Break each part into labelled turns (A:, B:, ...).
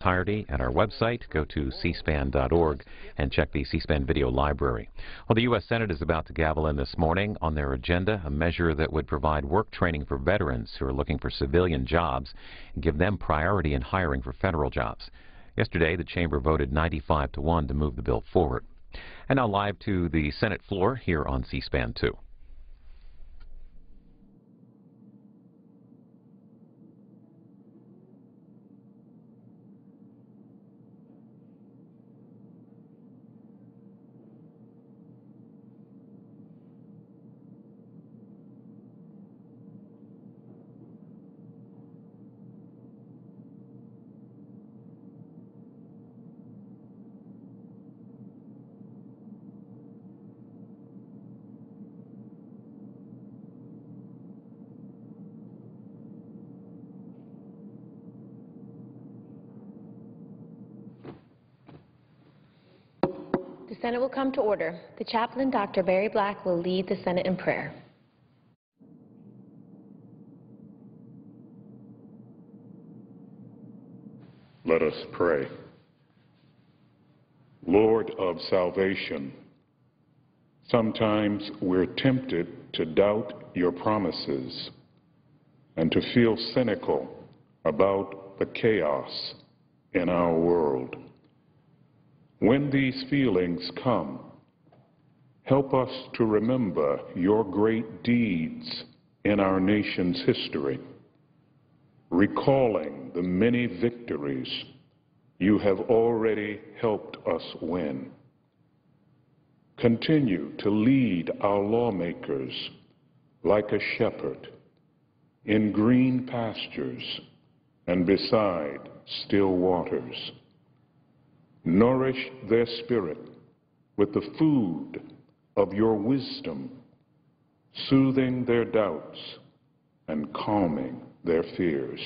A: entirety at our website. Go to cspan.org and check the C-SPAN video library. Well, the U.S. Senate is about to gavel in this morning. On their agenda, a measure that would provide work training for veterans who are looking for civilian jobs and give them priority in hiring for federal jobs. Yesterday, the chamber voted 95-1 to move the bill forward. And now live to the Senate floor here on C-SPAN 2.
B: The Senate will come to order. The chaplain, Dr. Barry Black, will lead the Senate in prayer.
C: Let us pray. Lord of salvation, sometimes we're tempted to doubt your promises and to feel cynical about the chaos in our world. When these feelings come, help us to remember your great deeds in our nation's history, recalling the many victories you have already helped us win. Continue to lead our lawmakers like a shepherd in green pastures and beside still waters. Nourish their spirit with the food of your wisdom, soothing their doubts and calming their fears.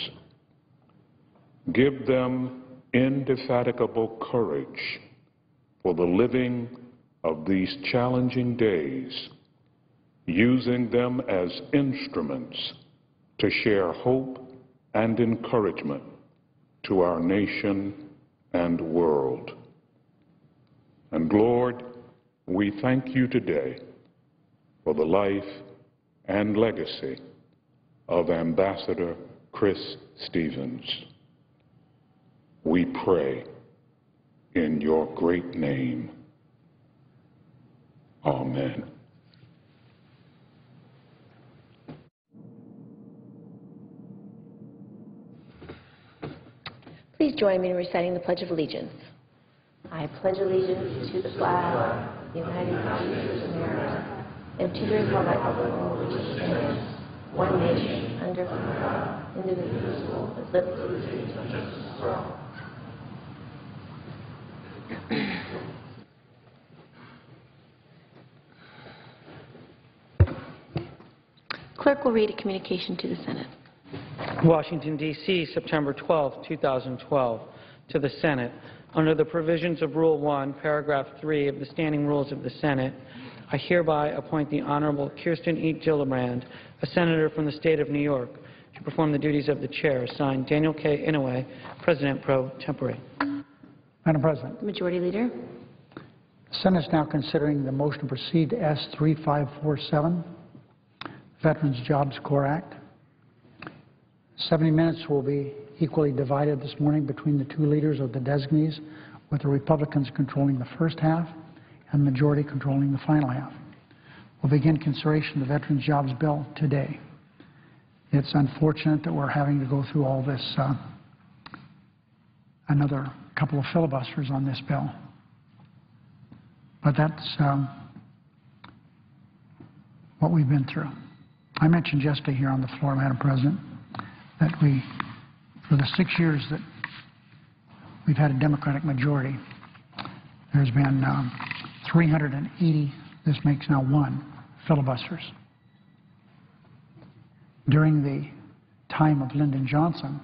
C: Give them indefatigable courage for the living of these challenging days, using them as instruments to share hope and encouragement to our nation and world. And Lord, we thank you today for the life and legacy of Ambassador Chris Stevens. We pray in your great name. Amen.
B: Please join me in reciting the Pledge of Allegiance. I pledge allegiance to the flag of the United States of America and to the republic for which it stands, one nation, under God, indivisible, with liberty and justice for all. Clerk will read a communication to the Senate.
D: Washington, D.C., September 12, 2012. To the Senate. Under the provisions of Rule 1, Paragraph 3 of the Standing Rules of the Senate, I hereby appoint the Honorable Kirsten E. Gillibrand, a senator from the state of New York, to perform the duties of the chair. Signed, Daniel K. Inouye, President pro tempore.
E: Madam President.
B: The Majority Leader.
E: The Senate is now considering the motion to proceed to S3547, Veterans Jobs Corps Act. 70 minutes will be equally divided this morning between the two leaders of the designees, with the Republicans controlling the first half and the majority controlling the final half. We'll begin consideration of the Veterans Jobs Bill today. It's unfortunate that we're having to go through all this, another couple of filibusters on this bill. But that's what we've been through. I mentioned yesterday here on the floor, Madam President, that for the 6 years that we've had a Democratic majority, there's been 380, this makes now 1, filibusters. During the time of Lyndon Johnson,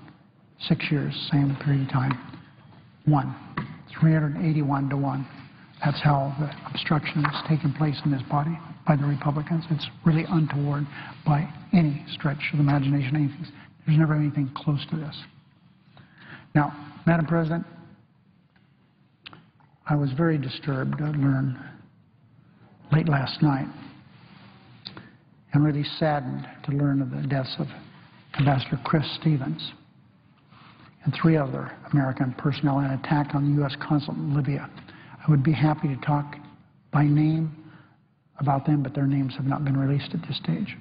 E: 6 years, same period of time, 1, 381 to 1. That's how the obstruction has taken place in this body by the Republicans. It's really untoward by any stretch of the imagination. There's never anything close to this. Now, Madam President, I was very disturbed to learn late last night and really saddened to learn of the deaths of Ambassador Chris Stevens and 3 other American personnel in an attack on the U.S. consulate in Libya. I would be happy to talk by name about them, but their names have not been released at this stage.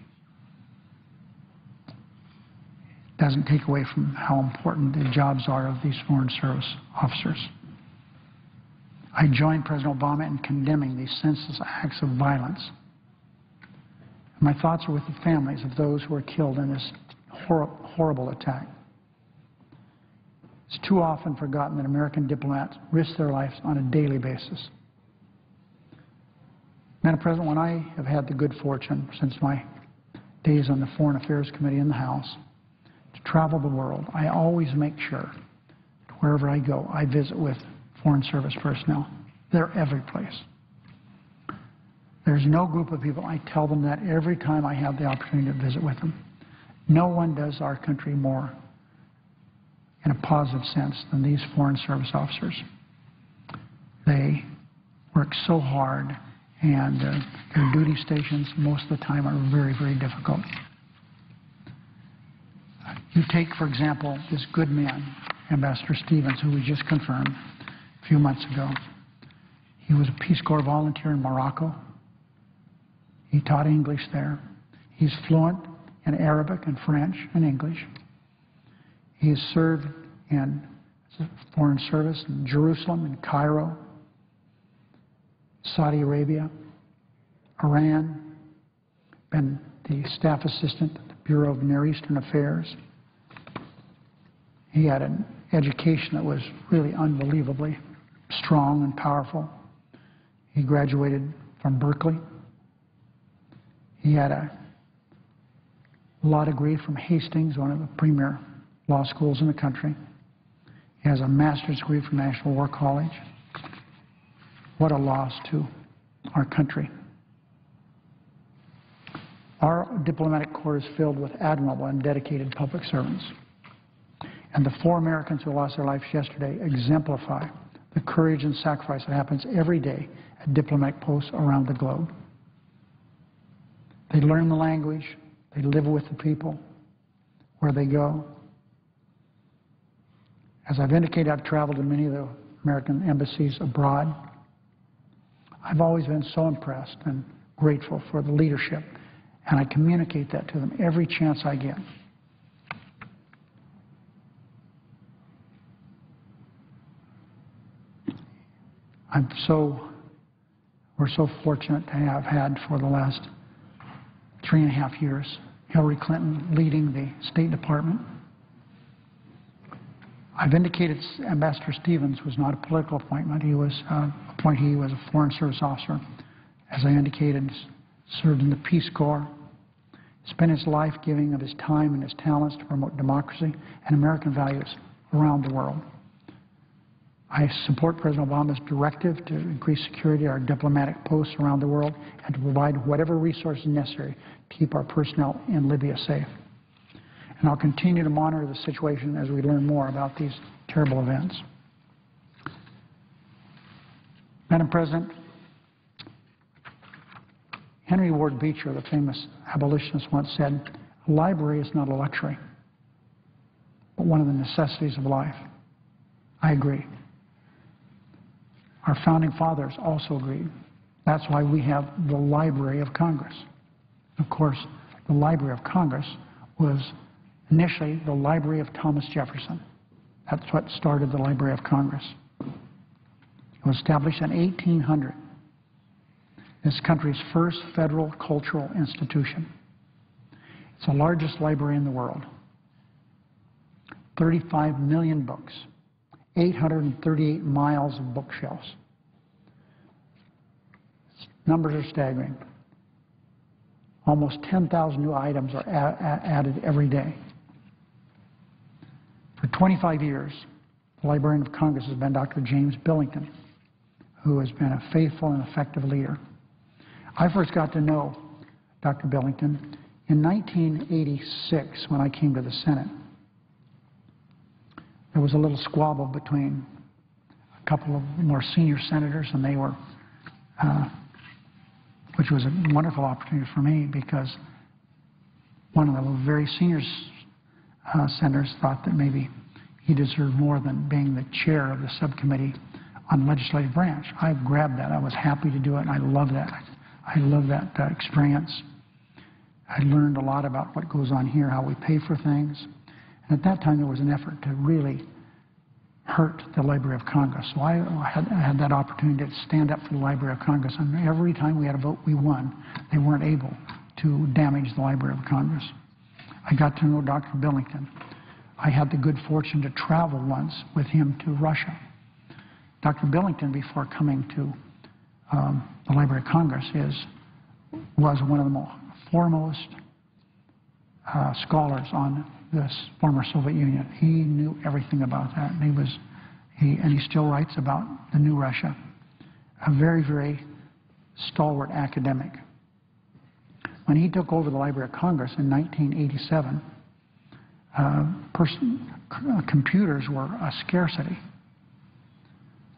E: It doesn't take away from how important the jobs are of these Foreign Service officers. I join President Obama in condemning these senseless acts of violence. My thoughts are with the families of those who were killed in this horrible attack. It's too often forgotten that American diplomats risk their lives on a daily basis. Madam President, when I have had the good fortune since my days on the Foreign Affairs Committee in the House to travel the world, I always make sure that wherever I go, I visit with Foreign Service personnel. They're every place. There's no group of people, I tell them that every time I have the opportunity to visit with them. No one does our country more in a positive sense than these Foreign Service officers. They work so hard, and their duty stations most of the time are very, very difficult. You take, for example, this good man, Ambassador Stevens, who we just confirmed a few months ago. He was a Peace Corps volunteer in Morocco. He taught English there. He's fluent in Arabic and French and English. He has served in Foreign Service in Jerusalem, in Cairo, Saudi Arabia, Iran, been the staff assistant at the Bureau of Near Eastern Affairs. He had an education that was really unbelievably strong and powerful. He graduated from Berkeley. He had a law degree from Hastings, one of the premier law schools in the country. He has a master's degree from National War College. What a loss to our country. Our diplomatic corps is filled with admirable and dedicated public servants. And the 4 Americans who lost their lives yesterday exemplify the courage and sacrifice that happens every day at diplomatic posts around the globe. They learn the language. They live with the people where they go. As I've indicated, I've traveled to many of the American embassies abroad. I've always been so impressed and grateful for the leadership, and I communicate that to them every chance I get. We're so fortunate to have had for the last 3.5 years Hillary Clinton leading the State Department. I've indicated Ambassador Stevens was not a political appointment. He was appointee. He was a Foreign Service officer. As I indicated, served in the Peace Corps, spent his life giving of his time and his talents to promote democracy and American values around the world. I support President Obama's directive to increase security at our diplomatic posts around the world and to provide whatever resources necessary to keep our personnel in Libya safe. And I'll continue to monitor the situation as we learn more about these terrible events. Madam President, Henry Ward Beecher, the famous abolitionist, once said, "A library is not a luxury, but one of the necessities of life." I agree. Our founding fathers also agreed. That's why we have the Library of Congress. Of course, the Library of Congress was initially the Library of Thomas Jefferson. That's what started the Library of Congress. It was established in 1800. This country's first federal cultural institution. It's the largest library in the world. 35 million books. 838 miles of bookshelves. Numbers are staggering. Almost 10,000 new items are added every day. For 25 years, the Librarian of Congress has been Dr. James Billington, who has been a faithful and effective leader. I first got to know Dr. Billington in 1986 when I came to the Senate. there was a little squabble between a couple of more senior senators, and they were, which was a wonderful opportunity for me because one of the very senior senators thought that maybe he deserved more than being the chair of the subcommittee on the legislative branch. I grabbed that. I was happy to do it, and I love that. I love that experience. I learned a lot about what goes on here, how we pay for things. And at that time, there was an effort to really hurt the Library of Congress. So I had that opportunity to stand up for the Library of Congress. And every time we had a vote, we won. They weren't able to damage the Library of Congress. I got to know Dr. Billington. I had the good fortune to travel once with him to Russia. Dr. Billington, before coming to the Library of Congress, was one of the foremost scholars on this former Soviet Union. He knew everything about that, and he still writes about the new Russia. A very, very stalwart academic. When he took over the Library of Congress in 1987, computers were a scarcity.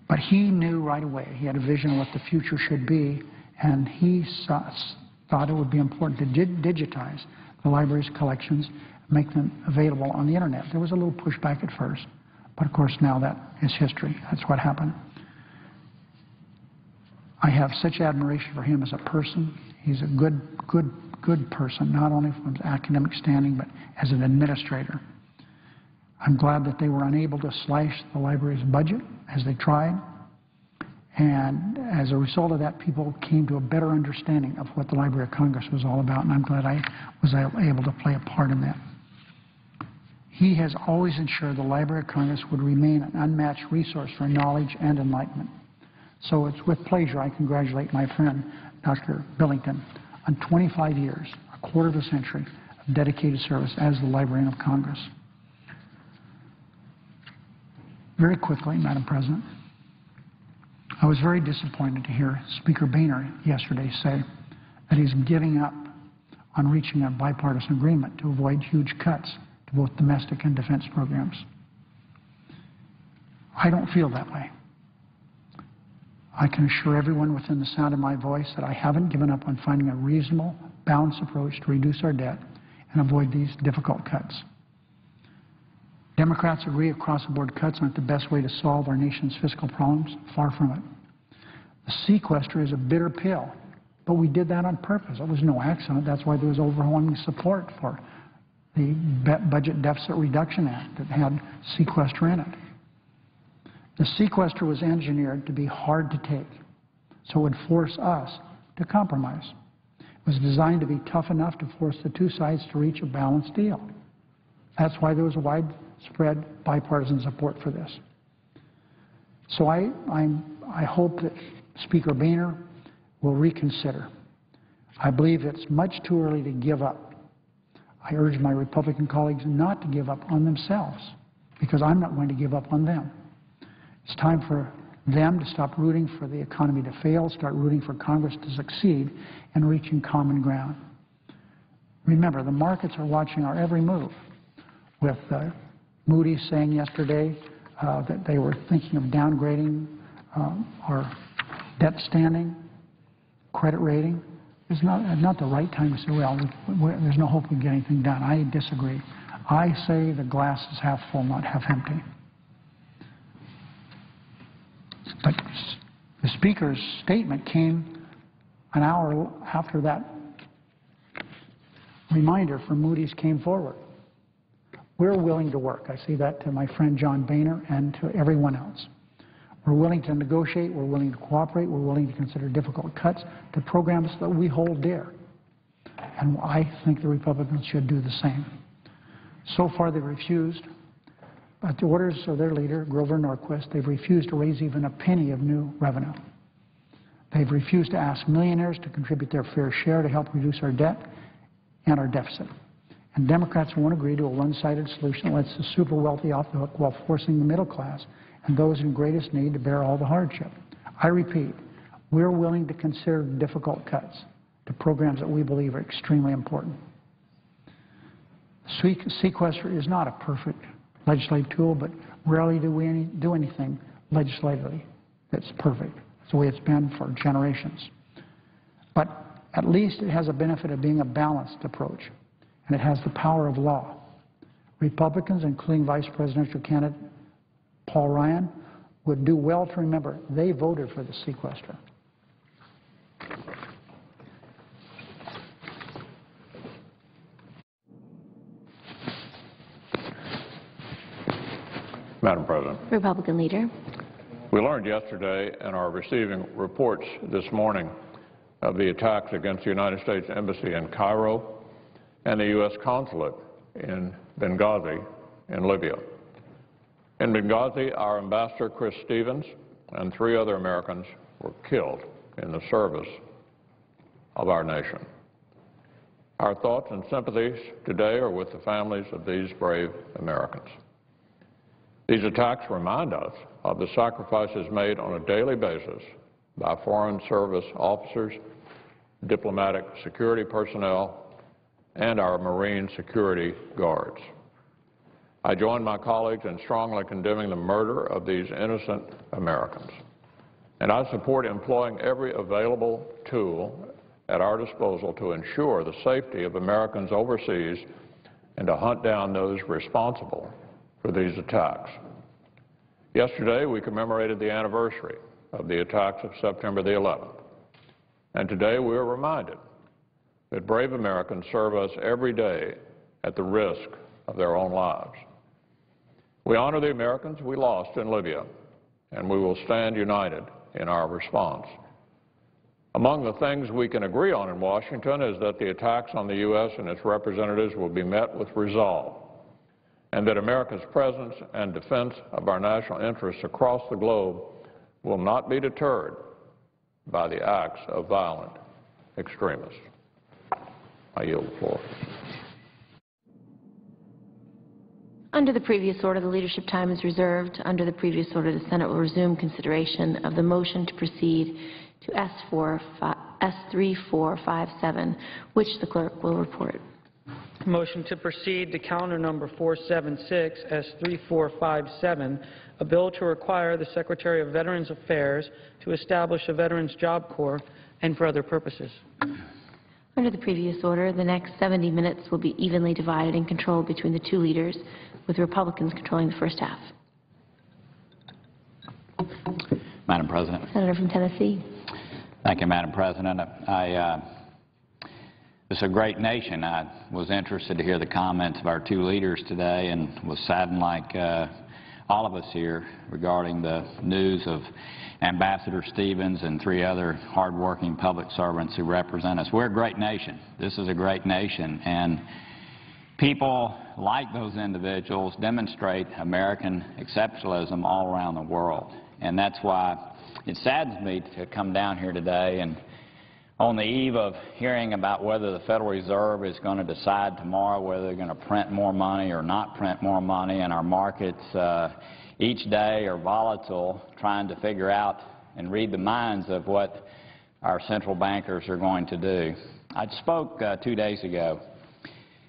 E: But he knew right away, he had a vision of what the future should be, and he thought it would be important to digitize the library's collections, make them available on the internet. There was a little pushback at first, but of course now that is history. That's what happened. I have such admiration for him as a person. He's a good person, not only from his academic standing, but as an administrator. I'm glad that they were unable to slash the library's budget as they tried. And as a result of that, people came to a better understanding of what the Library of Congress was all about, and I'm glad I was able to play a part in that. He has always ensured the Library of Congress would remain an unmatched resource for knowledge and enlightenment. So it's with pleasure I congratulate my friend, Dr. Billington, on 25 years, a quarter of a century, of dedicated service as the Librarian of Congress. Very quickly, Madam President, I was very disappointed to hear Speaker Boehner yesterday say that he's giving up on reaching a bipartisan agreement to avoid huge cuts to both domestic and defense programs. I don't feel that way. I can assure everyone within the sound of my voice that I haven't given up on finding a reasonable, balanced approach to reduce our debt and avoid these difficult cuts. Democrats agree across-the-board cuts aren't the best way to solve our nation's fiscal problems. Far from it. The sequester is a bitter pill, but we did that on purpose. It was no accident. That's why there was overwhelming support for the Budget Deficit Reduction Act that had sequester in it. The sequester was engineered to be hard to take, so it would force us to compromise. It was designed to be tough enough to force the two sides to reach a balanced deal. That's why there was widespread bipartisan support for this. So I hope that Speaker Boehner will reconsider. I believe it's much too early to give up. I urge my Republican colleagues not to give up on themselves, because I'm not going to give up on them. It's time for them to stop rooting for the economy to fail, start rooting for Congress to succeed and reaching common ground. Remember, the markets are watching our every move, with Moody's saying yesterday that they were thinking of downgrading our debt standing, credit rating. It's not the right time to say, well, there's no hope we can get anything done. I disagree. I say the glass is half full, not half empty. But the Speaker's statement came an hour after that reminder from Moody's came forward. We're willing to work. I say that to my friend John Boehner and to everyone else. We're willing to negotiate. We're willing to cooperate. We're willing to consider difficult cuts to programs that we hold dear. And I think the Republicans should do the same. So far, they've refused. At the orders of their leader, Grover Norquist, they've refused to raise even a penny of new revenue. They've refused to ask millionaires to contribute their fair share to help reduce our debt and our deficit. And Democrats won't agree to a one-sided solution that lets the super wealthy off the hook while forcing the middle class and those in greatest need to bear all the hardship. I repeat, we're willing to consider difficult cuts to programs that we believe are extremely important. Sequester is not a perfect legislative tool, but Rarely do we do anything legislatively that's perfect. It's the way it's been for generations. But at least it has a benefit of being a balanced approach, and it has the power of law. Republicans, including Vice Presidential candidate Paul Ryan, would do well to remember they voted for the sequester.
F: Madam President.
B: Republican Leader.
F: We learned yesterday and are receiving reports this morning of the attacks against the United States Embassy in Cairo and the U.S. Consulate in Benghazi in Libya. In Benghazi, our Ambassador Chris Stevens and 3 other Americans were killed in the service of our nation. Our thoughts and sympathies today are with the families of these brave Americans. These attacks remind us of the sacrifices made on a daily basis by Foreign Service officers, diplomatic security personnel, and our Marine security guards. I join my colleagues in strongly condemning the murder of these innocent Americans, and I support employing every available tool at our disposal to ensure the safety of Americans overseas and to hunt down those responsible for these attacks. Yesterday, we commemorated the anniversary of the attacks of September the 11th, and today we are reminded that brave Americans serve us every day at the risk of their own lives. We honor the Americans we lost in Libya, and we will stand united in our response. Among the things we can agree on in Washington is that the attacks on the U.S. and its representatives will be met with resolve, and that America's presence and defense of our national interests across the globe will not be deterred by the acts of violent extremists. I yield the floor.
B: Under the previous order, the leadership time is reserved. Under the previous order, the Senate will resume consideration of the motion to proceed to S3457, which the clerk will report.
D: Motion to proceed to calendar number 476, S3457, a bill to require the Secretary of Veterans Affairs to establish a Veterans Job Corps and for other purposes.
B: Under the previous order, the next 70 minutes will be evenly divided and controlled between the 2 leaders, with Republicans controlling the first half.
G: Madam President.
B: Senator from Tennessee.
G: Thank you, Madam President. This is a great nation. I was interested to hear the comments of our 2 leaders today and was saddened like all of us here regarding the news of Ambassador Stevens and 3 other hardworking public servants who represent us. We're a great nation. This is a great nation, and people like those individuals demonstrate American exceptionalism all around the world. And that's why it saddens me to come down here today and on the eve of hearing about whether the Federal Reserve is going to decide tomorrow whether they're going to print more money or not print more money, and our markets each day are volatile, trying to figure out and read the minds of what our central bankers are going to do. I spoke 2 days ago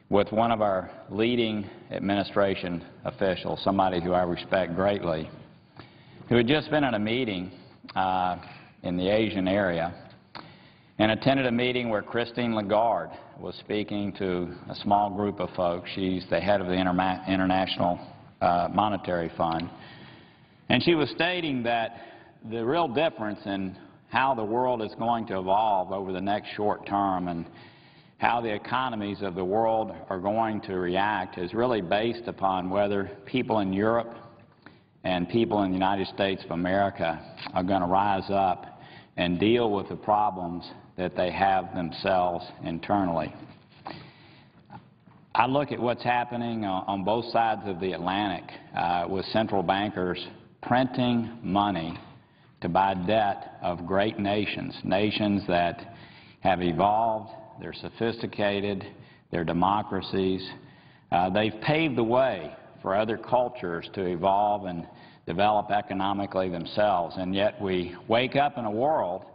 G: with one of our leading administration officials, somebody who I respect greatly, who had just been at a meeting in the Asian area and attended a meeting where Christine Lagarde was speaking to a small group of folks. She's the head of the International Monetary Fund. And she was stating that the real difference in how the world is going to evolve over the next short term and how the economies of the world are going to react is really based upon whether people in Europe and people in the United States of America are going to rise up and deal with the problems that they have themselves internally. I look at what's happening on both sides of the Atlantic with central bankers printing money to buy debt of great nations, nations that have evolved, they're sophisticated, they're democracies. They've paved the way for other cultures to evolve and develop economically themselves, and yet we wake up in a world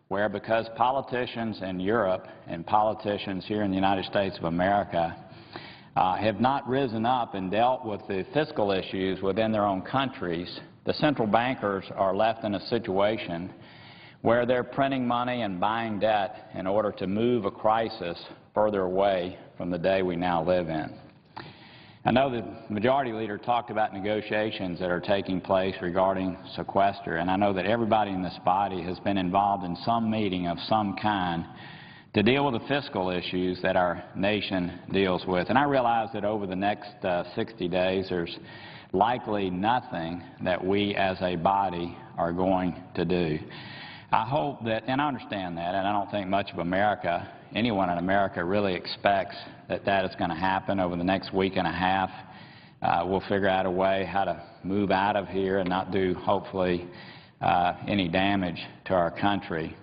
G: where, because politicians in Europe and politicians here in the United States of America have not risen up and dealt with the fiscal issues within their own countries, the central bankers are left in a situation where they're printing money and buying debt in order to move a crisis further away from the day we now live in. I know the Majority Leader talked about negotiations that are taking place regarding sequester, and I know that everybody in this body has been involved in some meeting of some kind to deal with the fiscal issues that our nation deals with. And I realize that over the next 60 days there's likely nothing that we as a body are going to do. I hope that, and I understand that, and I don't think much of America, anyone in America really expects that that is going to happen over the next week and a half. We'll figure out a way how to move out of here and not do, hopefully, any damage to our country.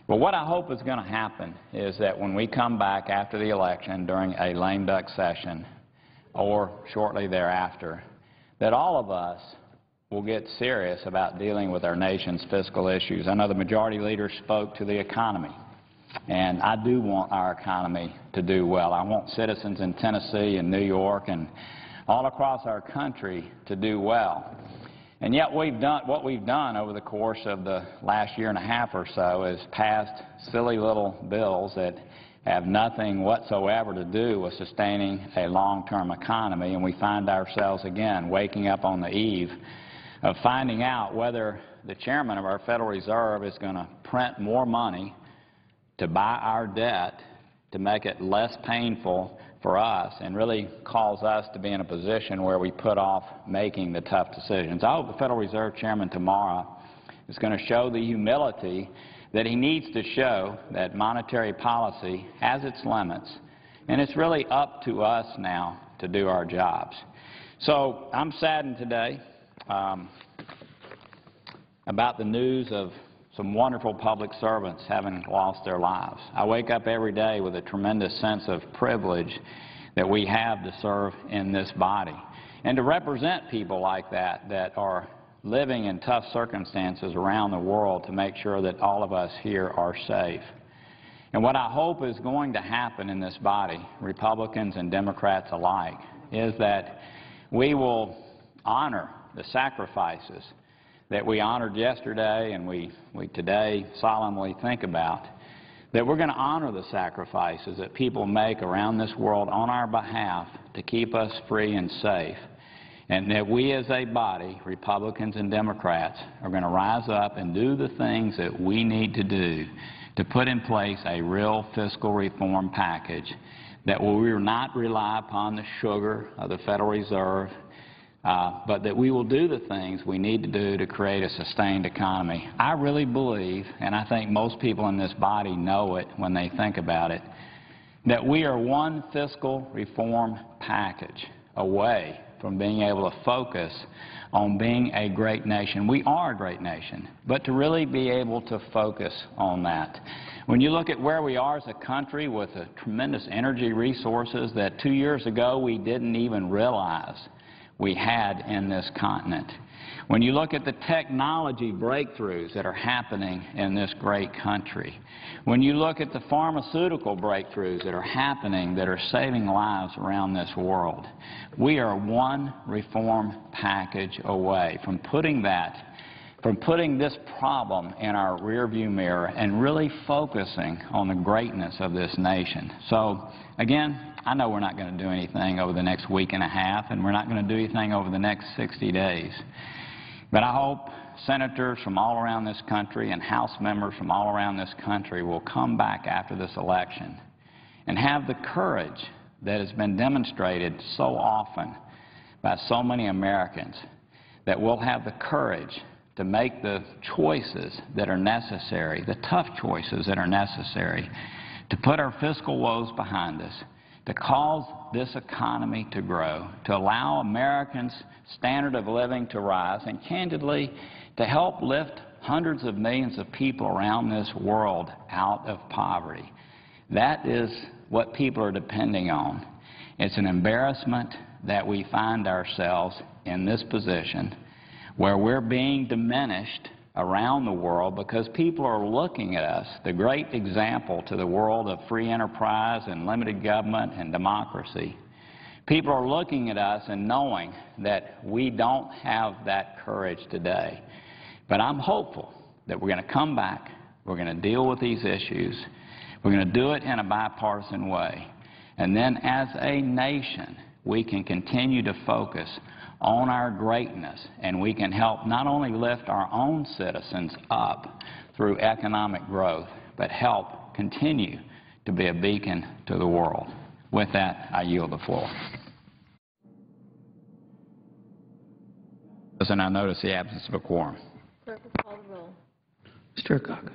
G: But what I hope is going to happen is that when we come back after the election during a lame duck session or shortly thereafter, that all of us will get serious about dealing with our nation's fiscal issues. I know the Majority Leader spoke to the economy, and I do want our economy to do well. I want citizens in Tennessee and New York and all across our country to do well. And yet what we've done over the course of the last year and a half or so is passed silly little bills that have nothing whatsoever to do with sustaining a long-term economy, and we find ourselves again waking up on the eve of finding out whether the chairman of our Federal Reserve is going to print more money to buy our debt to make it less painful for us and really cause us to be in a position where we put off making the tough decisions. I hope the Federal Reserve Chairman tomorrow is going to show the humility that he needs to show that monetary policy has its limits, and it's really up to us now to do our jobs. So I'm saddened today about the news of some wonderful public servants having lost their lives. I wake up every day with a tremendous sense of privilege that we have to serve in this body and to represent people like that that are living in tough circumstances around the world to make sure that all of us here are safe. And what I hope is going to happen in this body, Republicans and Democrats alike, is that we will honor the sacrifices that we honored yesterday and we today solemnly think about, that we're going to honor the sacrifices that people make around this world on our behalf to keep us free and safe, and that we as a body, Republicans and Democrats, are going to rise up and do the things that we need to do to put in place a real fiscal reform package that will not rely upon the sugar of the Federal Reserve, but that we will do the things we need to do to create a sustained economy. I really believe, and I think most people in this body know it when they think about it, that we are one fiscal reform package away from being able to focus on being a great nation. We are a great nation, but to really be able to focus on that. When you look at where we are as a country with the tremendous energy resources that 2 years ago we didn't even realize we had in this continent. When you look at the technology breakthroughs that are happening in this great country, when you look at the pharmaceutical breakthroughs that are happening that are saving lives around this world, we are one reform package away from putting this problem in our rearview mirror and really focusing on the greatness of this nation. So, again, I know we're not going to do anything over the next week and a half, and we're not going to do anything over the next 60 days. But I hope senators from all around this country and House members from all around this country will come back after this election and have the courage that has been demonstrated so often by so many Americans, that we'll have the courage to make the choices that are necessary, the tough choices that are necessary, to put our fiscal woes behind us, to cause this economy to grow, to allow Americans' standard of living to rise, and candidly, to help lift hundreds of millions of people around this world out of poverty. That is what people are depending on. It's an embarrassment that we find ourselves in this position where we're being diminished around the world because people are looking at us, the great example to the world of free enterprise and limited government and democracy. People are looking at us and knowing that we don't have that courage today. But I'm hopeful that we're going to come back, we're going to deal with these issues, we're going to do it in a bipartisan way, and then as a nation we can continue to focus on our greatness, and we can help not only lift our own citizens up through economic growth, but help continue to be a beacon to the world. With that, I yield the floor. And I notice the absence of a quorum.
B: Clerk will call the roll.
D: Mr. Akaka.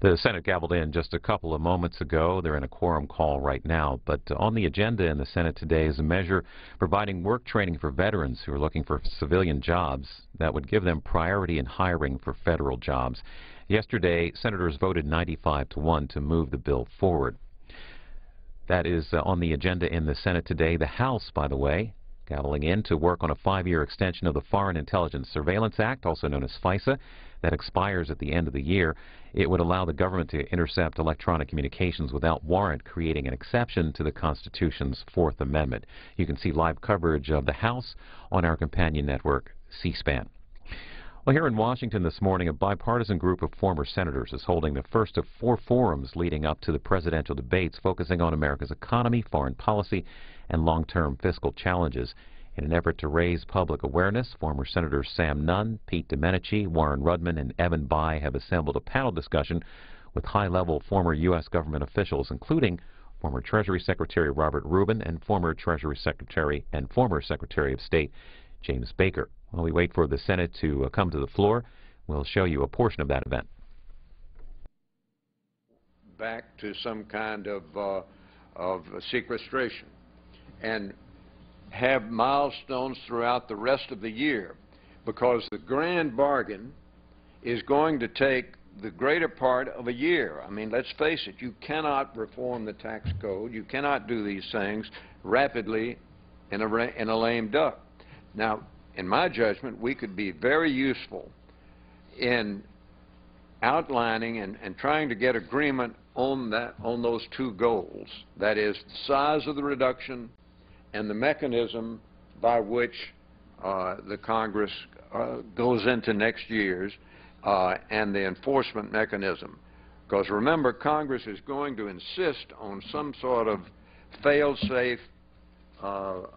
A: The Senate gavelled in just a couple of moments ago. They're in a quorum call right now. But on the agenda in the Senate today is a measure providing work training for veterans who are looking for civilian jobs that would give them priority in hiring for federal jobs. Yesterday, senators voted 95-1 to move the bill forward. That is on the agenda in the Senate today. The House, by the way, gaveling in to work on a 5-year extension of the Foreign Intelligence Surveillance Act, also known as FISA, that expires at the end of the year. It would allow the government to intercept electronic communications without warrant, creating an exception to the Constitution's Fourth Amendment. You can see live coverage of the House on our companion network, C-SPAN. Well, here in Washington this morning, a bipartisan group of former senators is holding the first of 4 forums leading up to the presidential debates focusing on America's economy, foreign policy, and long-term fiscal challenges. In an effort to raise public awareness, former Senators Sam Nunn, Pete Domenici, Warren Rudman, and Evan Bayh have assembled a panel discussion with high-level former U.S. government officials, including former Treasury Secretary Robert Rubin and former Treasury Secretary and former Secretary of State James Baker. While we wait for the Senate to come to the floor, we'll show you a portion of that event.
H: Back to some kind of sequestration and have milestones throughout the rest of the year, because the grand bargain is going to take the greater part of a year. I mean, let's face it, you cannot reform the tax code. You cannot do these things rapidly in a lame duck. Now, in my judgment, we could be very useful in outlining and trying to get agreement on those 2 goals. That is, the size of the reduction and the mechanism by which the Congress goes into next year's and the enforcement mechanism. Because remember, Congress is going to insist on some sort of fail-safe so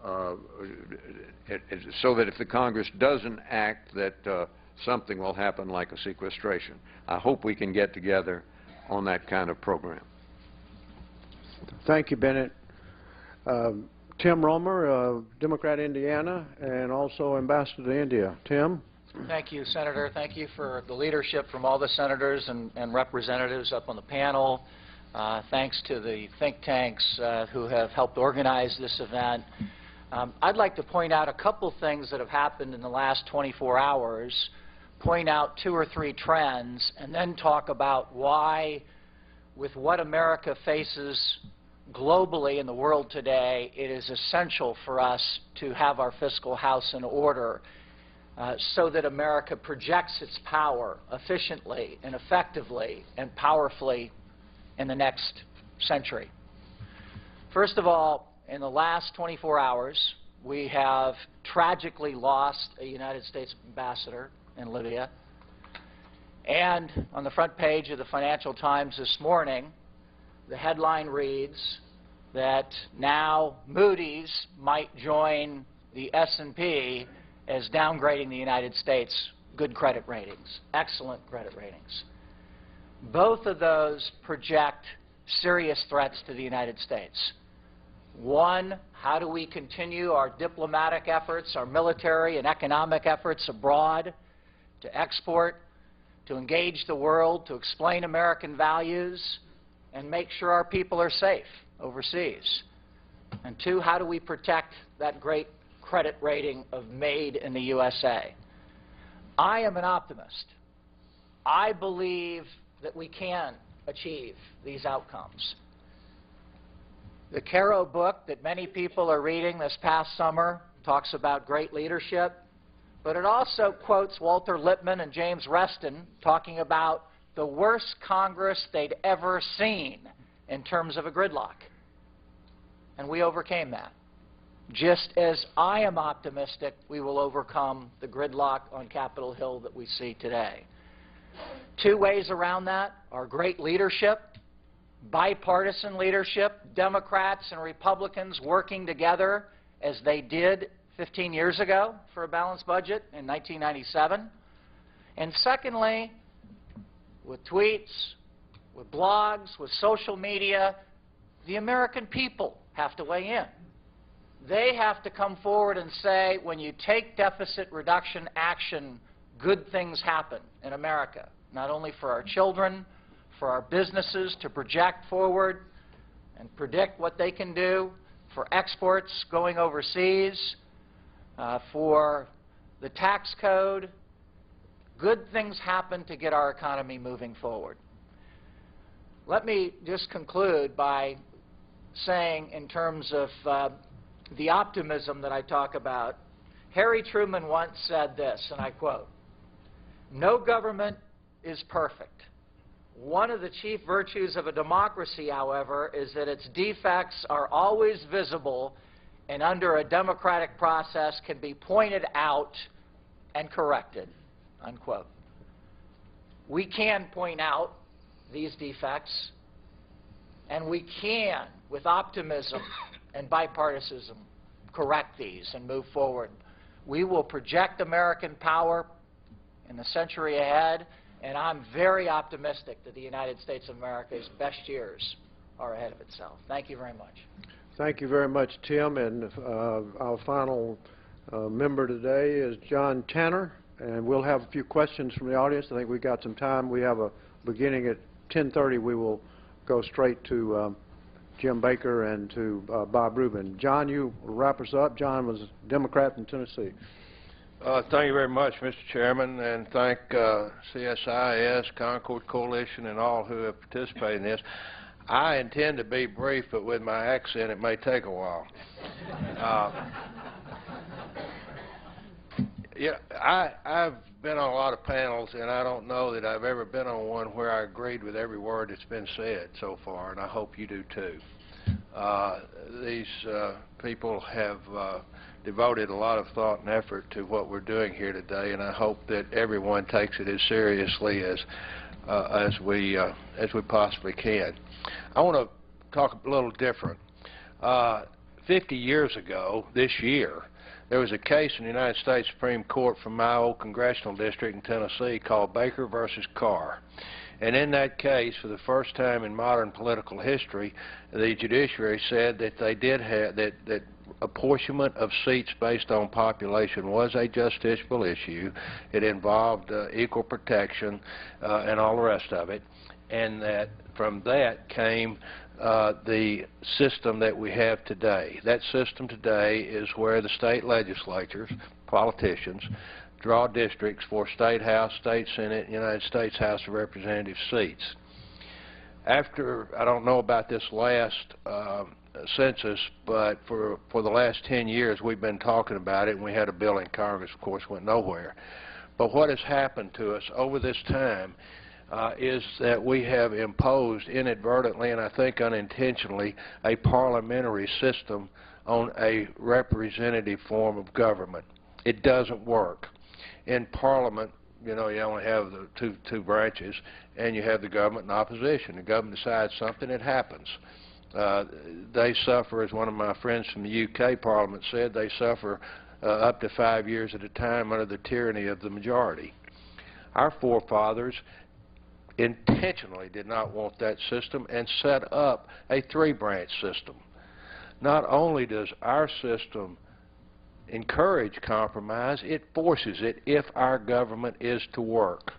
H: that if the Congress doesn't act, that something will happen like a sequestration. I hope we can get together on that kind of program.
I: Thank you, Bennett. Tim Romer, Democrat, Indiana, and also Ambassador to India. Tim?
J: Thank you, Senator. Thank you for the leadership from all the senators and representatives up on the panel. Thanks to the think tanks who have helped organize this event. I'd like to point out a couple things that have happened in the last 24 hours, point out 2 or 3 trends, and then talk about why, with what America faces globally in the world today, it is essential for us to have our fiscal house in order so that America projects its power efficiently and effectively and powerfully in the next century. First of all, in the last 24 hours, we have tragically lost a United States ambassador in Libya. And on the front page of the Financial Times this morning, the headline reads that now Moody's might join the S&P as downgrading the United States good credit ratings, excellent credit ratings. Both of those project serious threats to the United States. One, how do we continue our diplomatic efforts, our military and economic efforts abroad to export, to engage the world, to explain American values, and make sure our people are safe overseas? And 2, how do we protect that great credit rating of made in the USA? I am an optimist. I believe that we can achieve these outcomes. The Caro book that many people are reading this past summer talks about great leadership, but it also quotes Walter Lippmann and James Reston talking about the worst Congress they'd ever seen in terms of a gridlock. And we overcame that. Just as I am optimistic we will overcome the gridlock on Capitol Hill that we see today. 2 ways around that are great leadership, bipartisan leadership, Democrats and Republicans working together as they did 15 years ago for a balanced budget in 1997. And secondly, with tweets, with blogs, with social media, the American people have to weigh in. They have to come forward and say, when you take deficit reduction action, good things happen in America, not only for our children, for our businesses to project forward and predict what they can do, for exports going overseas, for the tax code. Good things happen to get our economy moving forward. Let me just conclude by saying, in terms of the optimism that I talk about, Harry Truman once said this, and I quote, "No government is perfect. One of the chief virtues of a democracy, however, is that its defects are always visible and under a democratic process can be pointed out and corrected," unquote. We can point out these defects, and we can, with optimism and bipartisanism, correct these and move forward. We will project American power in the century ahead, and I'm very optimistic that the United States of America's best years are ahead of itself. Thank you very much.
I: Thank you very much, Tim. And our final member today is John Tanner, and we'll have a few questions from the audience. I think we've got some time. We have a beginning at 10:30. We will go straight to Jim Baker and to Bob Rubin. John, you wrap us up. John was a Democrat from Tennessee.
K: Thank you very much, Mr. Chairman, and thank CSIS, Concord Coalition, and all who have participated in this. I intend to be brief, but with my accent, it may take a while. Yeah, I've been on a lot of panels, and I don't know that I've ever been on one where I agreed with every word that's been said so far, and I hope you do too. These people have devoted a lot of thought and effort to what we're doing here today, and I hope that everyone takes it as seriously as we possibly can. I want to talk a little different. 50 years ago, this year, there was a case in the United States Supreme Court from my old congressional district in Tennessee called Baker versus Carr. And in that case, for the first time in modern political history, the judiciary said that they did have that apportionment of seats based on population was a justiciable issue. It involved equal protection and all the rest of it, and that from that came the system that we have today. That system today is where the state legislatures, politicians, draw districts for State House, State Senate, United States House of Representatives seats. After, I don't know about this last census, but for the last 10 years we've been talking about it, and we had a bill in Congress, of course, went nowhere. But what has happened to us over this time is that we have imposed inadvertently, and I think unintentionally, a parliamentary system on a representative form of government. It doesn't work. In Parliament, you know, you only have the two branches, and you have the government and opposition. The government decides something, it happens. They suffer, as one of my friends from the UK Parliament said, they suffer up to 5 years at a time under the tyranny of the majority. Our forefathers intentionally did not want that system and set up a three-branch system. Not only does our system encourage compromise, it forces it if our government is to work.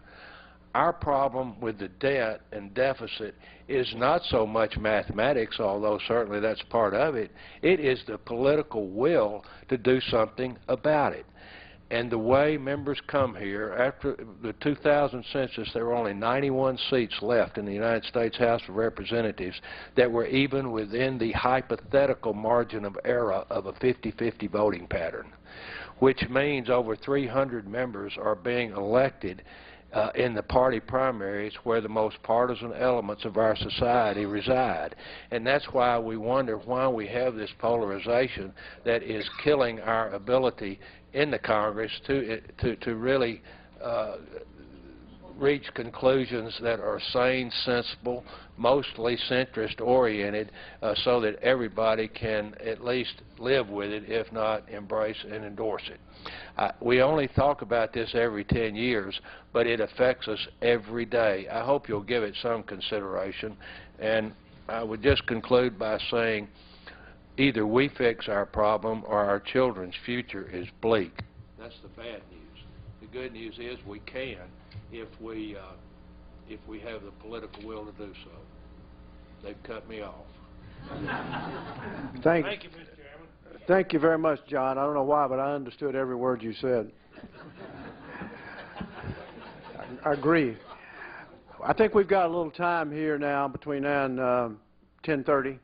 K: Our problem with the debt and deficit is not so much mathematics, although certainly that's part of it. It is the political will to do something about it. And the way members come here, after the 2000 census, there were only 91 seats left in the United States House of Representatives that were even within the hypothetical margin of error of a 50-50 voting pattern, which means over 300 members are being elected in the party primaries where the most partisan elements of our society reside. And that's why we wonder why we have this polarization that is killing our ability in the Congress to really reach conclusions that are sane, sensible, mostly centrist-oriented, so that everybody can at least live with it, if not embrace and endorse it. We only talk about this every 10 years, but it affects us every day. I hope you'll give it some consideration, and I would just conclude by saying either we fix our problem or our children's future is bleak. That's the bad news. The good news is we can if if we have the political will to do so. They've cut me off.
I: Thank
K: you, Mr. Chairman.
I: Thank you very much, John. I don't know why, but I understood every word you said. I agree. I think we've got a little time here now between now and 10:30.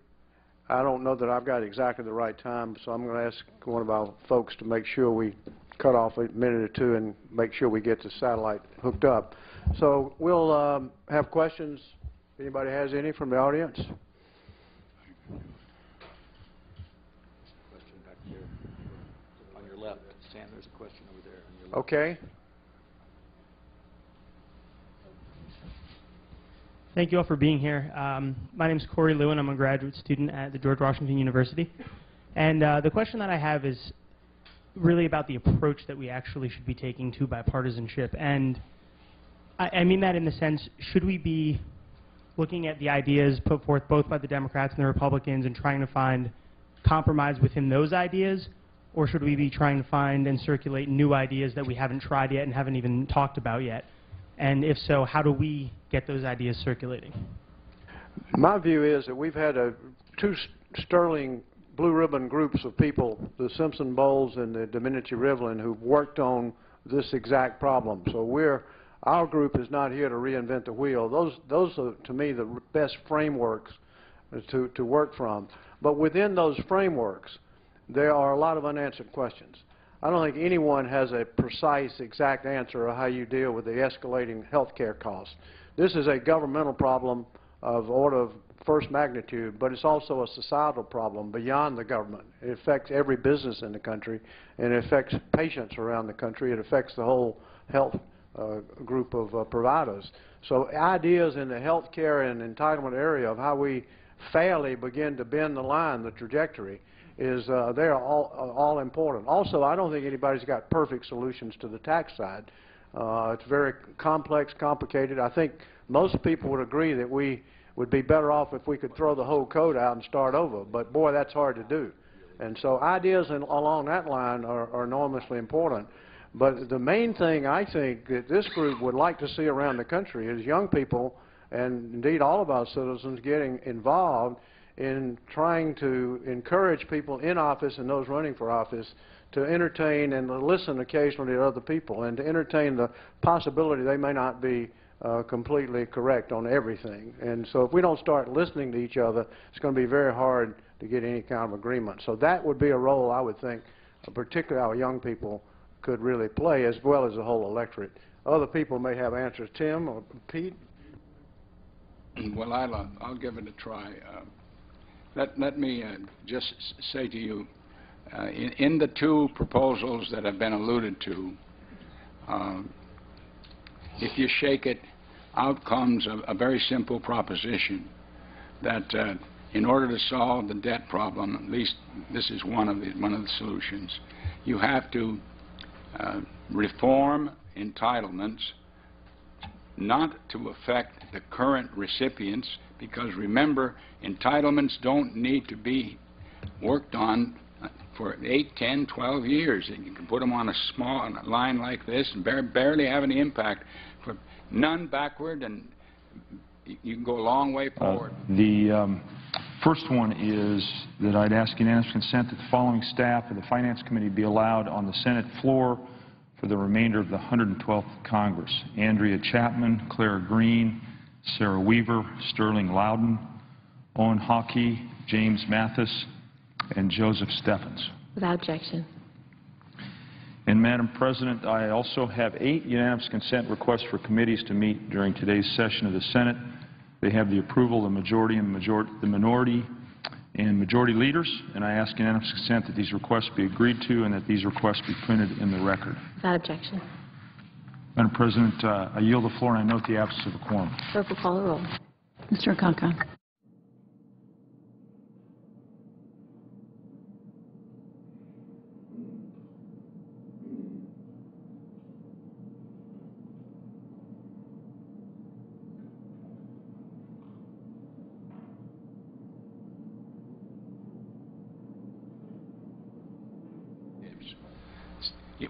I: I don't know that I've got exactly the right time, so I'm going to ask one of our folks to make sure we cut off a minute or two and make sure we get the satellite hooked up. So we'll have questions. If anybody has any from the audience?
L: Question back there on your left. Sam, there's a question over there on your left.
I: Okay.
M: Thank you all for being here. My name is Corey Lewin. I'm a graduate student at the George Washington University. And the question that I have is really about the approach that we actually should be taking to bipartisanship. And I mean that in the sense, should we be looking at the ideas put forth both by the Democrats and the Republicans and trying to find compromise within those ideas? Or should we be trying to find and circulate new ideas that we haven't tried yet and haven't even talked about yet? And if so, how do we get those ideas circulating?
I: My view is that we've had two sterling blue ribbon groups of people, the Simpson Bowles and the Domenici Rivlin, who've worked on this exact problem. So our group is not here to reinvent the wheel. Those are, to me, the best frameworks to work from. But within those frameworks, there are a lot of unanswered questions. I don't think anyone has a precise, exact answer of how you deal with the escalating health care costs. This is a governmental problem of order of first magnitude, but it's also a societal problem beyond the government. It affects every business in the country, and it affects patients around the country. It affects the whole health group of providers. So ideas in the health care and entitlement area of how we fairly begin to bend the line, the trajectory, they're all important. Also, I don't think anybody's got perfect solutions to the tax side. It's very complex, complicated. I think most people would agree that we would be better off if we could throw the whole code out and start over. But, boy, that's hard to do. And so ideas along that line are enormously important. But the main thing I think that this group would like to see around the country is young people, and indeed all of our citizens, getting involved in trying to encourage people in office and those running for office to entertain and to listen occasionally to other people and to entertain the possibility they may not be completely correct on everything. And so if we don't start listening to each other, it's going to be very hard to get any kind of agreement. So that would be a role I would think, particularly our young people, could really play, as well as the whole electorate. Other people may have answers. Tim or Pete?
N: Well, I'll give it a try. Let me just say to you, in the two proposals that have been alluded to, if you shake it, out comes a very simple proposition that in order to solve the debt problem, at least this is one of the solutions, you have to reform entitlements not to affect the current recipients, because remember, entitlements don't need to be worked on for 8, 10, 12 years. You can put them on a small line like this and barely have any impact, for none backward, and you can go a long way forward.
O: The first one is that I'd ask unanimous consent that the following staff of the Finance Committee be allowed on the Senate floor for the remainder of the 112th Congress: Andrea Chapman, Clara Green, Sarah Weaver, Sterling Loudon, Owen Hockey, James Mathis, and Joseph Steffens.
B: Without objection.
O: And, Madam President, I also have 8 unanimous consent requests for committees to meet during today's session of the Senate. They have the approval of the majority and minority leaders, and I ask unanimous consent that these requests be agreed to and that these requests be printed in the record.
B: Without objection.
O: Madam President, I yield the floor, and I note the absence of a quorum.
B: Clerk will call the roll.
P: Mr. Akaka.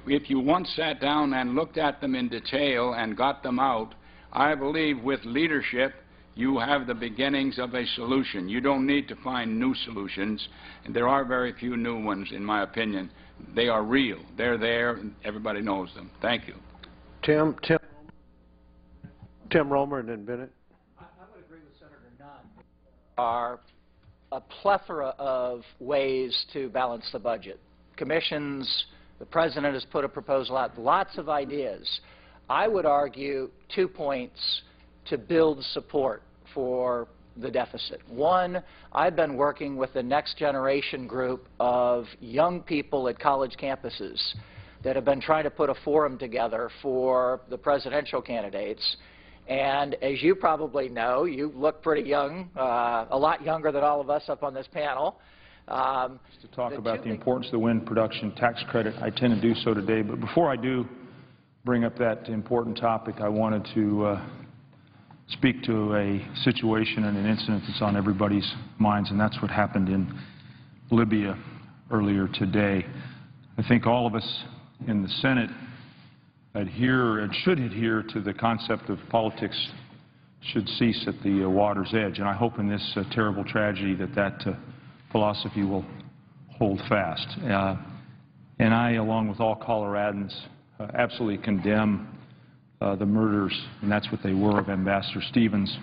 N: If you once sat down and looked at them in detail and got them out, I believe with leadership, you have the beginnings of a solution. You don't need to find new solutions, and there are very few new ones, in my opinion. They are real. They're there, and everybody knows them. Thank you.
I: Tim Romer and then Bennett.
J: I would agree with Senator Nunn. There are a plethora of ways to balance the budget. Commissions, the President has put a proposal out, lots of ideas. I would argue 2 points to build support for the deficit. One, I've been working with the next generation group of young people at college campuses that have been trying to put a forum together for the presidential candidates. And as you probably know, you look pretty young, a lot younger than all of us up on this panel.
O: Just to talk about the importance of the wind production tax credit, I tend to do so today. But before I do bring up that important topic, I wanted to speak to a situation and an incident that's on everybody's minds, and that's what happened in Libya earlier today. I think all of us in the Senate adhere and should adhere to the concept of politics should cease at the water's edge, and I hope in this terrible tragedy that philosophy will hold fast. And I, along with all Coloradans, absolutely condemn the murders, and that's what they were, of Ambassador Stevens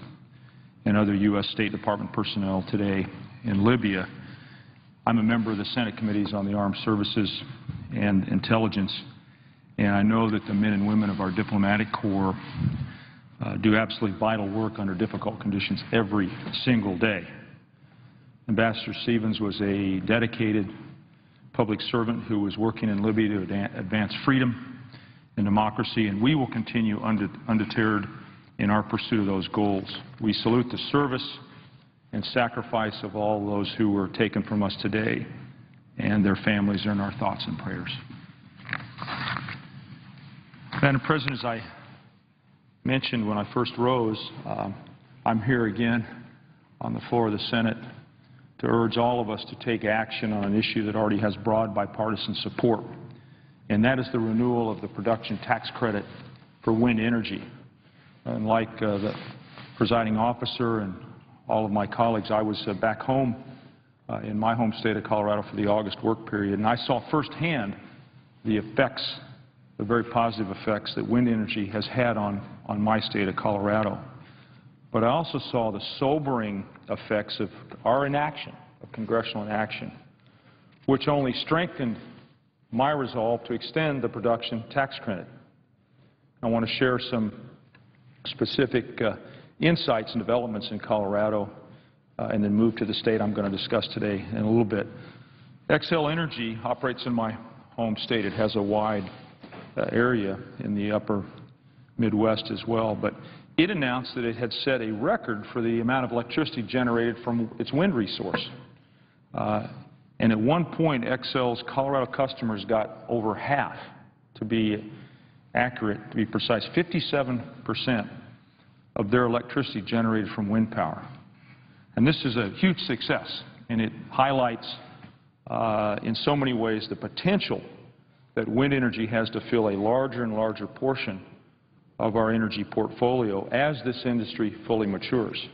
O: and other U.S. State Department personnel today in Libya. I'm a member of the Senate Committees on the Armed Services and Intelligence, and I know that the men and women of our diplomatic corps do absolutely vital work under difficult conditions every single day. Ambassador Stevens was a dedicated public servant who was working in Libya to advance freedom and democracy, and we will continue undeterred in our pursuit of those goals. We salute the service and sacrifice of all those who were taken from us today, and their families are in our thoughts and prayers. Madam President, as I mentioned when I first rose, I'm here again on the floor of the Senate to urge all of us to take action on an issue that already has broad bipartisan support, and that is the renewal of the production tax credit for wind energy. And like the presiding officer and all of my colleagues, I was back home in my home state of Colorado for the August work period, and I saw firsthand the effects, the very positive effects that wind energy has had on my state of Colorado. But I also saw the sobering effects of our inaction, of congressional inaction, which only strengthened my resolve to extend the production tax credit. I want to share some specific insights and developments in Colorado and then move to the state I'm going to discuss today in a little bit. Xcel Energy operates in my home state. It has a wide area in the upper Midwest as well, but it announced that it had set a record for the amount of electricity generated from its wind resource. And at one point, Xcel's Colorado customers got over half, to be accurate, to be precise, 57% of their electricity generated from wind power. And this is a huge success, and it highlights in so many ways the potential that wind energy has to fill a larger and larger portion of our energy portfolio as this industry fully matures.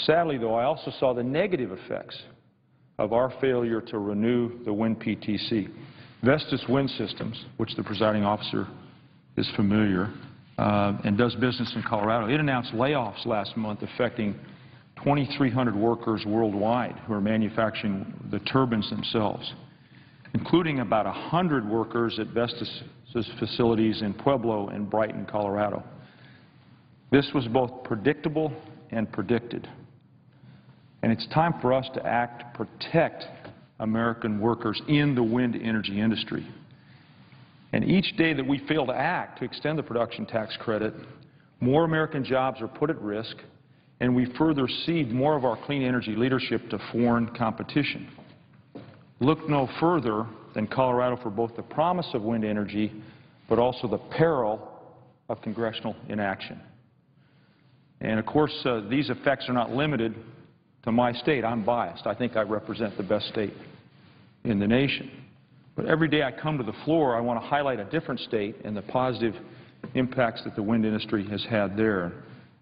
O: Sadly, though, I also saw the negative effects of our failure to renew the wind PTC. Vestas Wind Systems, which the presiding officer is familiar and does business in Colorado, it announced layoffs last month affecting 2,300 workers worldwide who are manufacturing the turbines themselves, including about 100 workers at Vestas' facilities in Pueblo and Brighton, Colorado. This was both predictable and predicted. And it's time for us to act to protect American workers in the wind energy industry. And each day that we fail to act to extend the production tax credit, more American jobs are put at risk, and we further cede more of our clean energy leadership to foreign competition. Look no further than Colorado for both the promise of wind energy, but also the peril of congressional inaction. And of course, these effects are not limited to my state. I'm biased. I think I represent the best state in the nation. But every day I come to the floor, I want to highlight a different state and the positive impacts that the wind industry has had there.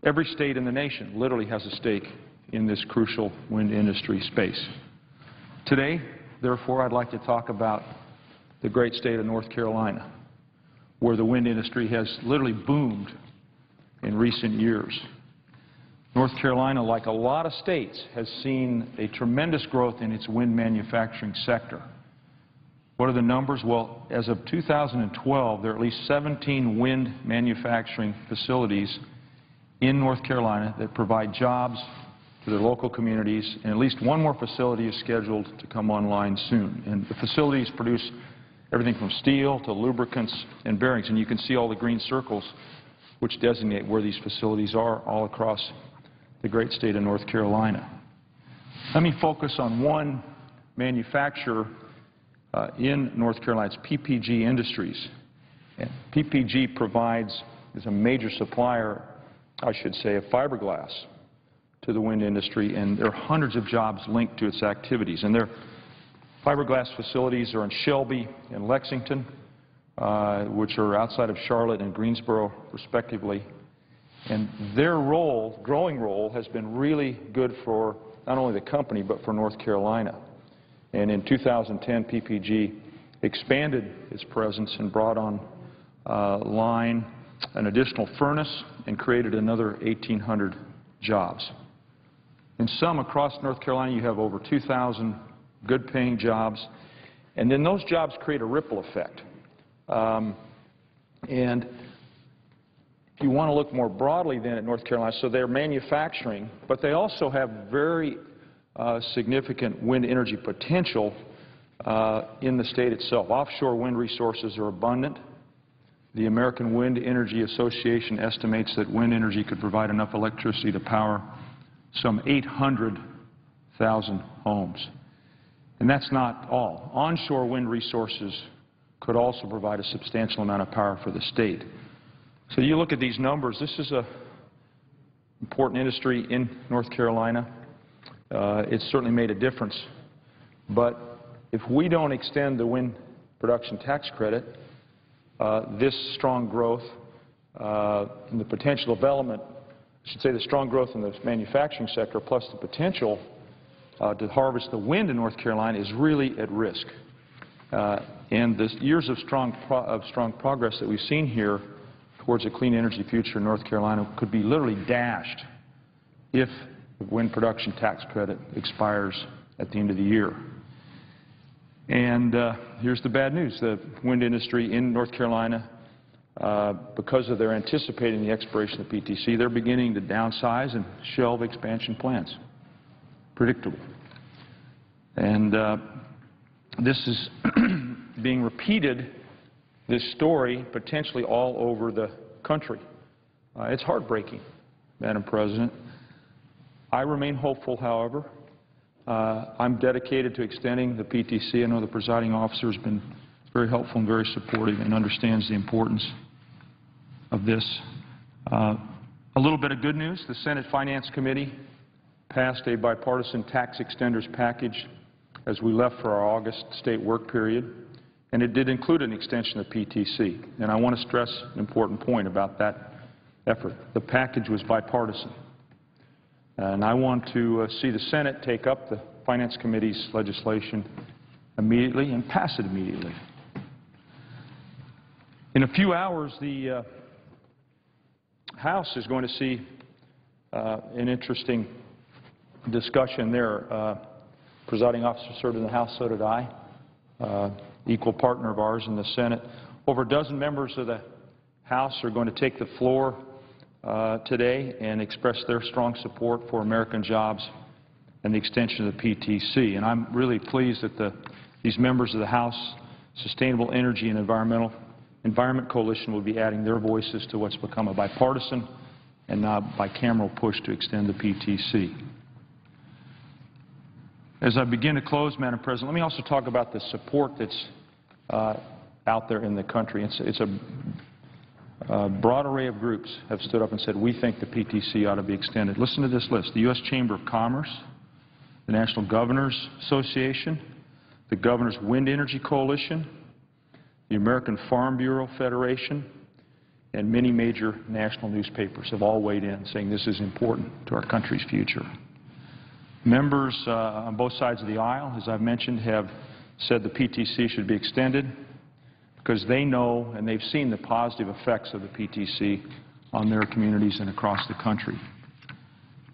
O: Every state in the nation literally has a stake in this crucial wind industry space. Today, therefore, I'd like to talk about the great state of North Carolina, where the wind industry has literally boomed in recent years. North Carolina, like a lot of states, has seen a tremendous growth in its wind manufacturing sector. What are the numbers? Well, as of 2012, there are at least 17 wind manufacturing facilities in North Carolina that provide jobs to their local communities, and at least one more facility is scheduled to come online soon. And the facilities produce everything from steel to lubricants and bearings, and you can see all the green circles which designate where these facilities are all across the great state of North Carolina. Let me focus on one manufacturer in North Carolina. It's PPG Industries. And PPG is a major supplier, I should say, of fiberglass to the wind industry, and there are hundreds of jobs linked to its activities. And their fiberglass facilities are in Shelby and Lexington, which are outside of Charlotte and Greensboro, respectively. And their growing role, has been really good for not only the company, but for North Carolina. And in 2010, PPG expanded its presence and brought on line an additional furnace and created another 1,800 jobs. In sum, across North Carolina, you have over 2,000 good-paying jobs, and then those jobs create a ripple effect. And if you want to look more broadly then at North Carolina, so they're manufacturing, but they also have very significant wind energy potential in the state itself. Offshore wind resources are abundant. The American Wind Energy Association estimates that wind energy could provide enough electricity to power some 800,000 homes. And that's not all. Onshore wind resources could also provide a substantial amount of power for the state. So you look at these numbers, this is an important industry in North Carolina. It's certainly made a difference. But if we don't extend the wind production tax credit, this strong growth and the potential development, I should say the strong growth in the manufacturing sector plus the potential to harvest the wind in North Carolina is really at risk. And the years of strong progress that we've seen here towards a clean energy future in North Carolina could be literally dashed if the wind production tax credit expires at the end of the year. And here's the bad news. The wind industry in North Carolina, because of their anticipating the expiration of PTC, they're beginning to downsize and shelve expansion plans. Predictable. And this is being repeated, this story, potentially all over the country. It's heartbreaking, Madam President. I remain hopeful, however. I'm dedicated to extending the PTC. I know the presiding officer has been very helpful and very supportive and understands the importance of this. A little bit of good news. The Senate Finance Committee passed a bipartisan tax extenders package as we left for our August state work period, and it did include an extension of PTC. And I want to stress an important point about that effort. The package was bipartisan. And I want to see the Senate take up the Finance Committee's legislation immediately and pass it immediately. In a few hours, the House is going to see an interesting discussion there. Presiding officer served in the House, so did I. Equal partner of ours in the Senate. Over a dozen members of the House are going to take the floor today and express their strong support for American jobs and the extension of the PTC. And I'm really pleased that these members of the House Sustainable Energy and Environment Coalition will be adding their voices to what's become a bipartisan and now bicameral push to extend the PTC. As I begin to close, Madam President, let me also talk about the support that's out there in the country. It's a broad array of groups have stood up and said, we think the PTC ought to be extended. Listen to this list. The U.S. Chamber of Commerce, the National Governors Association, the Governors Wind Energy Coalition, the American Farm Bureau Federation, and many major national newspapers have all weighed in saying this is important to our country's future. Members on both sides of the aisle, as I've mentioned, have said the PTC should be extended because they know and they've seen the positive effects of the PTC on their communities and across the country.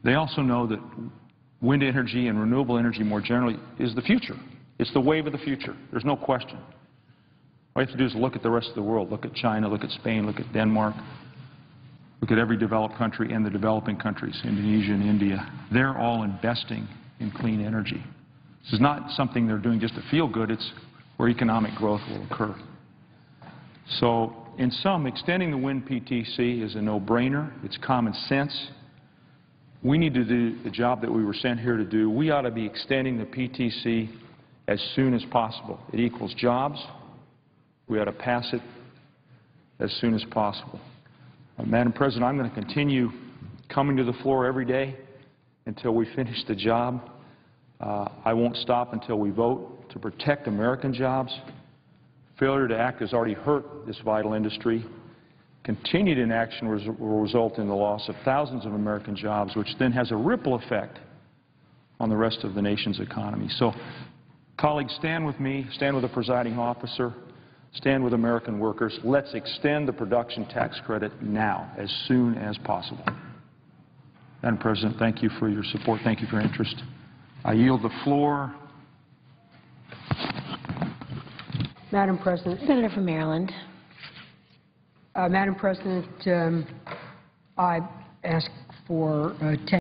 O: They also know that wind energy and renewable energy more generally is the future. It's the wave of the future. There's no question. All you have to do is look at the rest of the world. Look at China, look at Spain, look at Denmark, look at every developed country and the developing countries, Indonesia and India. They're all investing in clean energy. This is not something they're doing just to feel good. It's where economic growth will occur. So, in sum, extending the wind PTC is a no-brainer. It's common sense. We need to do the job that we were sent here to do. We ought to be extending the PTC as soon as possible. It equals jobs. We ought to pass it as soon as possible. Madam President, I'm going to continue coming to the floor every day until we finish the job. I won't stop until we vote to protect American jobs. Failure to act has already hurt this vital industry. Continued inaction will result in the loss of thousands of American jobs, which then has a ripple effect on the rest of the nation's economy. So, colleagues, stand with me, stand with the presiding officer, stand with American workers. Let's extend the production tax credit now, as soon as possible. Madam President, thank you for your support. Thank you for your interest. I yield the floor.
P: Madam President.
B: Senator from Maryland.
P: Madam President, I ask for 10